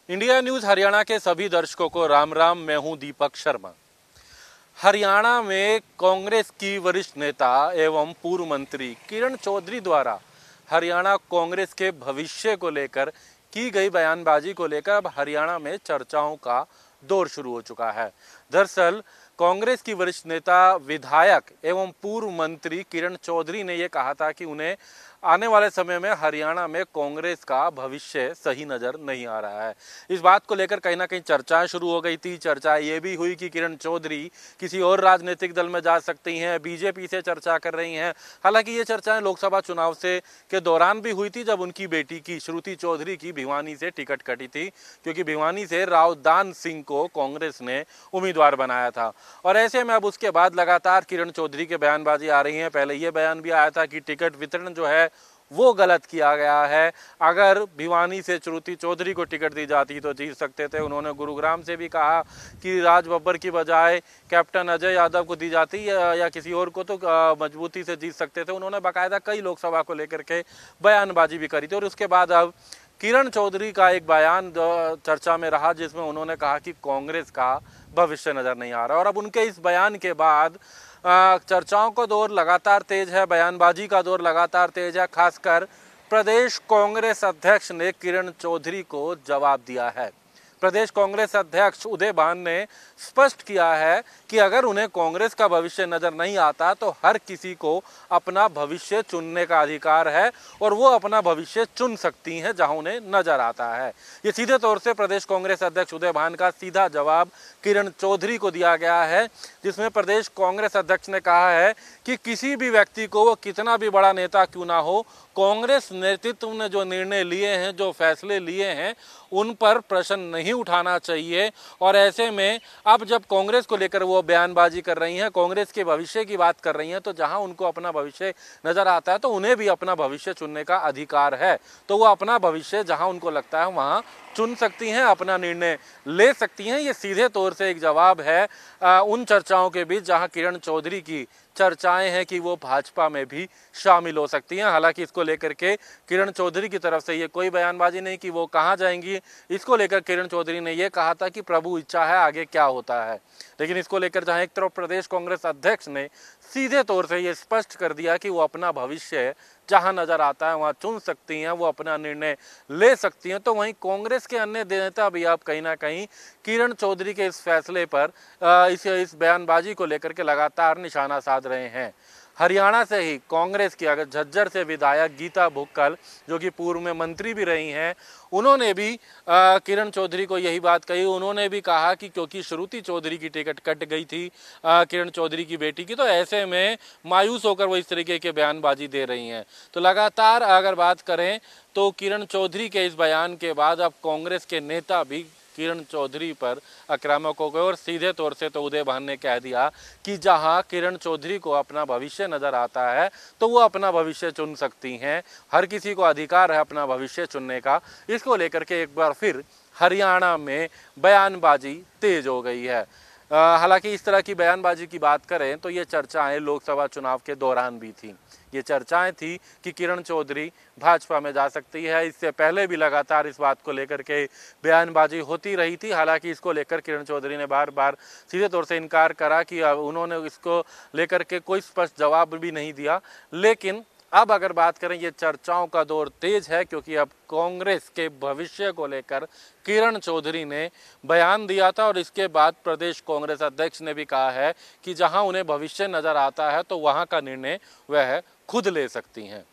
India news Haryana के सभी दर्शकों को राम राम। मैं हूं दीपक शर्मा। हरियाणा में कांग्रेस की वरिष्ठ नेता एवं पूर्व मंत्री किरण चौधरी द्वारा हरियाणा कांग्रेस के भविष्य को लेकर की गई बयानबाजी को लेकर अब हरियाणा में चर्चाओं का दौर शुरू हो चुका है। दरअसल कांग्रेस की वरिष्ठ नेता, विधायक एवं पूर्व मंत्री किरण चौधरी ने यह कहा था कि उन्हें आने वाले समय में हरियाणा में कांग्रेस का भविष्य सही नजर नहीं आ रहा है। इस बात को लेकर कहीं ना कहीं चर्चाएं शुरू हो गई थी। चर्चा ये भी हुई कि किरण चौधरी किसी और राजनीतिक दल में जा सकती हैं, बीजेपी से चर्चा कर रही हैं। हालांकि ये चर्चाएं लोकसभा चुनाव से के दौरान भी हुई थी, जब उनकी बेटी की श्रुति चौधरी की भिवानी से टिकट कटी थी, क्योंकि भिवानी से रावदान सिंह को कांग्रेस ने उम्मीदवार बनाया था। और ऐसे में अब उसके बाद लगातार किरण चौधरी के बयानबाजी आ रही है। पहले ये बयान भी आया था कि टिकट वितरण जो है वो गलत किया गया है। अगर भिवानी से श्रुति चौधरी को टिकट दी जाती तो जीत सकते थे। उन्होंने गुरुग्राम से भी कहा कि राज बब्बर की बजाय कैप्टन अजय यादव को दी जाती या किसी और को तो मजबूती से जीत सकते थे। उन्होंने बाकायदा कई लोकसभा को लेकर के बयानबाजी भी करी थी। और उसके बाद अब किरण चौधरी का एक बयान चर्चा में रहा, जिसमें उन्होंने कहा कि कांग्रेस का भविष्य नजर नहीं आ रहा। और अब उनके इस बयान के बाद चर्चाओं का दौर लगातार तेज है, बयानबाजी का दौर लगातार तेज है। खासकर प्रदेश कांग्रेस अध्यक्ष ने किरण चौधरी को जवाब दिया है। प्रदेश कांग्रेस अध्यक्ष उदय भान ने स्पष्ट किया है कि अगर उन्हें कांग्रेस का भविष्य नजर नहीं आता तो हर किसी को अपना भविष्य चुनने का अधिकार है और वो अपना भविष्य चुन सकती हैं जहां उन्हें नजर आता है। ये सीधे तौर से प्रदेश कांग्रेस अध्यक्ष उदय भान का सीधा जवाब किरण चौधरी को दिया गया है, जिसमें प्रदेश कांग्रेस अध्यक्ष ने कहा है कि किसी भी व्यक्ति को, वो कितना भी बड़ा नेता क्यों ना हो, कांग्रेस नेतृत्व ने जो निर्णय लिए हैं, जो फैसले लिए हैं, उन पर प्रश्न नहीं उठाना चाहिए। और ऐसे में अब जब कांग्रेस को लेकर वो बयानबाजी कर रही हैं, कांग्रेस के भविष्य की बात कर रही हैं, तो जहां उनको अपना भविष्य नजर आता है तो उन्हें भी अपना भविष्य चुनने का अधिकार है। तो वो अपना भविष्य जहां उनको लगता है वहां चुन सकती हैं, अपना निर्णय ले सकती हैं। ये सीधे तौर से एक जवाब है उन चर्चाओं के बीच जहां किरण चौधरी की चर्चाएं हैं कि वो भाजपा में भी शामिल हो सकती हैं। हालांकि इसको लेकर के किरण चौधरी की तरफ से ये कोई बयानबाजी नहीं कि वो कहां जाएंगी। इसको लेकर किरण चौधरी ने ये कहा था कि प्रभु इच्छा है, आगे क्या होता है। लेकिन इसको लेकर जहां एक तरफ प्रदेश कांग्रेस अध्यक्ष ने सीधे तौर से ये स्पष्ट कर दिया कि वो अपना भविष्य जहां नजर आता है वहां चुन सकती हैं, वो अपना निर्णय ले सकती हैं, तो वहीं कांग्रेस के अन्य नेता भी अब कहीं ना कहीं किरण चौधरी के इस फैसले पर इस बयानबाजी को लेकर के लगातार निशाना साध रहे हैं। हरियाणा से ही कांग्रेस की, अगर झज्जर से विधायक गीता भुक्कल, जो कि पूर्व में मंत्री भी रही हैं, उन्होंने भी किरण चौधरी को यही बात कही। उन्होंने भी कहा कि क्योंकि श्रुति चौधरी की टिकट कट गई थी किरण चौधरी की बेटी की, तो ऐसे में मायूस होकर वो इस तरीके के बयानबाजी दे रही हैं। तो लगातार अगर बात करें तो किरण चौधरी के इस बयान के बाद अब कांग्रेस के नेता भी किरण चौधरी पर आक्रामक हो गए और सीधे तौर से तो उदय भान ने कह दिया कि जहां किरण चौधरी को अपना भविष्य नजर आता है तो वो अपना भविष्य चुन सकती हैं, हर किसी को अधिकार है अपना भविष्य चुनने का। इसको लेकर के एक बार फिर हरियाणा में बयानबाजी तेज हो गई है। हालांकि इस तरह की बयानबाजी की बात करें तो ये चर्चाएं लोकसभा चुनाव के दौरान भी थी। ये चर्चाएं थी कि किरण चौधरी भाजपा में जा सकती है। इससे पहले भी लगातार इस बात को लेकर के बयानबाजी होती रही थी। हालांकि इसको लेकर किरण चौधरी ने बार बार सीधे तौर से इनकार करा कि उन्होंने इसको लेकर के कोई स्पष्ट जवाब भी नहीं दिया। लेकिन अब अगर बात करें, ये चर्चाओं का दौर तेज है, क्योंकि अब कांग्रेस के भविष्य को लेकर किरण चौधरी ने बयान दिया था और इसके बाद प्रदेश कांग्रेस अध्यक्ष ने भी कहा है कि जहां उन्हें भविष्य नजर आता है तो वहां का निर्णय वह खुद ले सकती हैं।